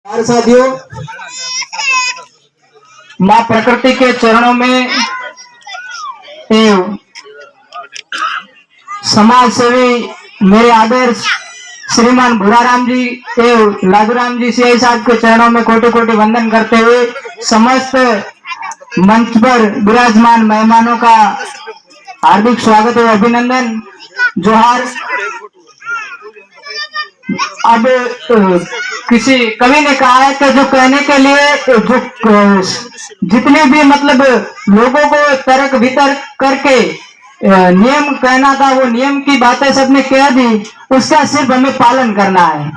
साथियों, माँ प्रकृति के चरणों में समाज सेवी मेरे आदर्श श्रीमान भूराराम जी एवं लादूराम जी सीआई साहब के चरणों में कोटि कोटि वंदन करते हुए समस्त मंच पर विराजमान मेहमानों का हार्दिक स्वागत और अभिनंदन, जोहार। अब किसी कवि ने कहा है कि जो कहने के लिए जो जितने भी मतलब लोगों को तर्क वितर्क करके नियम कहना था, वो नियम की बातें सबने कह दी, उसका सिर्फ हमें पालन करना है।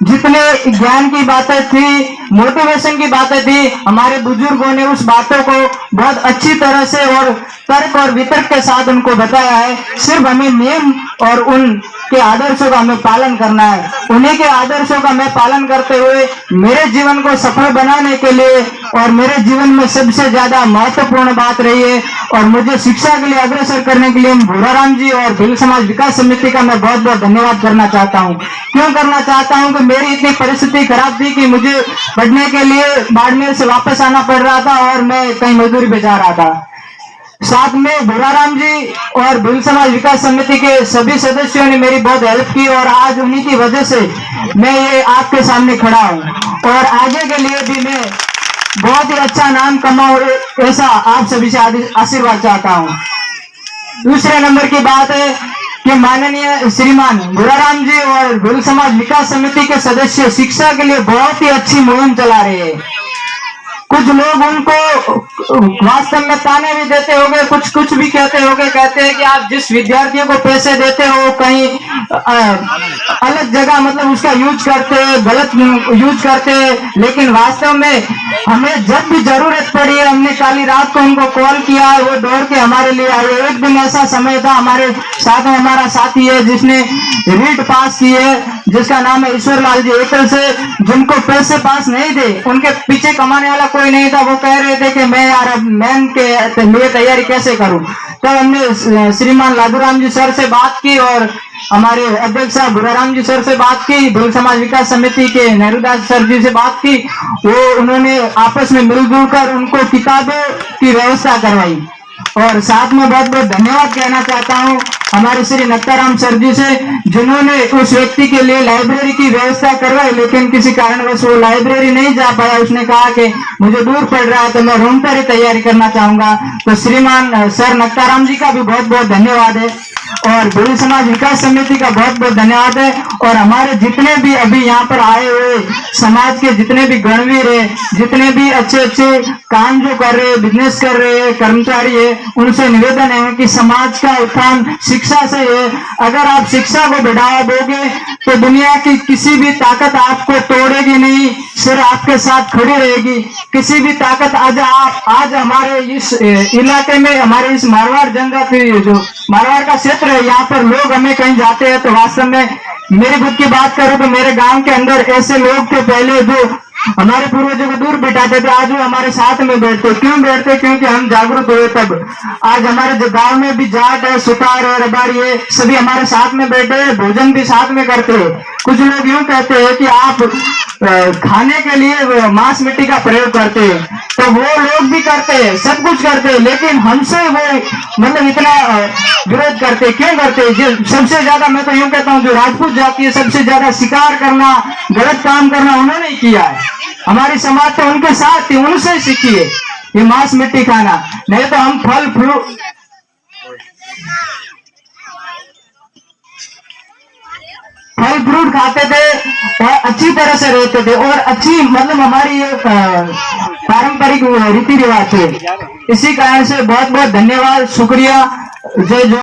जितने ज्ञान की बातें थी, मोटिवेशन की बातें थी, हमारे बुजुर्गों ने उस बातों को बहुत अच्छी तरह से और तर्क और वितर्क के साथ उनको बताया है। सिर्फ हमें नियम और उनके आदर्शों का हमें पालन करना है। उन्हीं के आदर्शों का मैं पालन करते हुए मेरे जीवन को सफल बनाने के लिए और मेरे जीवन में सबसे ज्यादा महत्वपूर्ण बात रही है और मुझे शिक्षा के लिए अग्रसर करने के लिए भूराराम जी और भिल समाज विकास समिति का मैं बहुत बहुत धन्यवाद करना चाहता हूँ। क्यों करना चाहता हूँ कि मेरी इतनी परिस्थिति खराब थी कि मुझे पढ़ने के लिए बाड़मेर से वापस आना पड़ रहा था और मैं कहीं मजदूरी पे जा रहा था। साथ में भूराराम जी और भिल समाज विकास समिति के सभी सदस्यों ने मेरी बहुत हेल्प की और आज उन्हीं की वजह से मैं ये आपके सामने खड़ा हूँ और आगे के लिए भी मैं बहुत ही अच्छा नाम कमाऊं, ऐसा आप सभी से आशीर्वाद चाहता हूँ। दूसरे नंबर की बात है कि माननीय श्रीमान भूराराम जी और भिल समाज विकास समिति के सदस्य शिक्षा के लिए बहुत ही अच्छी मुहिम चला रहे हैं। कुछ लोग उनको वास्तव में ताने भी देते होंगे, कुछ भी कहते होंगे, कहते हैं कि आप जिस विद्यार्थियों को पैसे देते हो कहीं अलग जगह मतलब उसका यूज करते, गलत यूज करते, लेकिन वास्तव में हमें जब भी जरूरत पड़ी है हमने काली रात को उनको कॉल किया है, वो दौड़ के हमारे लिए आए। एक दिन ऐसा समय था, हमारे साथ में हमारा साथी है जिसने रीट पास की है, जिसका नाम है ईश्वर लाल जी एकल से, जिनको पैसे पास नहीं थे, उनके पीछे कमाने वाला कोई नहीं था। वो कह रहे थे कि मैं यार अब मैन के लिए तैयारी कैसे करूं। तब हमने श्रीमान लादूराम जी सर से बात की और हमारे अध्यक्ष साहब भूराराम जी सर से बात की, भिल समाज विकास समिति के नेहरूदास सर जी से बात की। वो उन्होंने आपस में मिलजुल कर उनको किताबों की व्यवस्था करवाई और साथ में बहुत बहुत धन्यवाद कहना चाहता हूँ हमारे श्री नक्काराम सर जी से, जिन्होंने उस व्यक्ति के लिए लाइब्रेरी की व्यवस्था करवाई, लेकिन किसी कारणवश वो लाइब्रेरी नहीं जा पाया। उसने कहा कि मुझे दूर पड़ रहा है तो मैं रूम पर ही तैयारी करना चाहूंगा। तो श्रीमान सर नक्काराम जी का भी बहुत बहुत धन्यवाद है और भिल समाज विकास समिति का बहुत बहुत धन्यवाद है। और हमारे जितने भी अभी यहाँ पर आए हुए समाज के जितने भी गणवीर है, जितने भी अच्छे अच्छे काम जो कर रहे, बिजनेस कर रहे कर्मचारी है, उनसे निवेदन है कि समाज का उत्थान शिक्षा से है। अगर आप शिक्षा को बढ़ावा दोगे तो दुनिया की किसी भी ताकत आपको तोड़ेगी नहीं, सिर्फ आपके साथ खड़ी रहेगी। किसी भी ताकत आज हमारे इस इलाके में, हमारे इस मारवाड़ जंगल के जो मारवाड़ का क्षेत्र है, यहाँ पर लोग हमें कहीं जाते हैं तो वास्तव में मेरी खुद की बात करूं तो मेरे गांव के अंदर ऐसे लोग थे पहले जो हमारे पूर्वजों को दूर बिठाते थे, आज वो हमारे साथ में बैठते। क्यों बैठते? क्योंकि हम जागरूक हुए। तब आज हमारे जो गांव में भी जाट है, सुतार है, रबारी है, सभी हमारे साथ में बैठे हैं, भोजन भी साथ में करते हैं। कुछ लोग यूं कहते हैं कि आप खाने के लिए मांस मिट्टी का प्रयोग करते हैं, तो वो लोग भी करते हैं, सब कुछ करते हैं, लेकिन हमसे वो मतलब इतना विरोध करते। क्यों करते? जो सबसे ज्यादा, मैं तो यूं कहता हूँ, जो राजपूत जाति है सबसे ज्यादा शिकार करना, गलत काम करना उन्होंने किया है। हमारी समाज तो उनके साथ थी, उनसे सीखी है ये मांस मिट्टी खाना। नहीं तो हम फल फ्रूट खाते थे और अच्छी तरह से रहते थे और अच्छी मतलब हमारी ये पारंपरिक रीति रिवाज थे। इसी कारण से बहुत बहुत धन्यवाद, शुक्रिया, जय जय।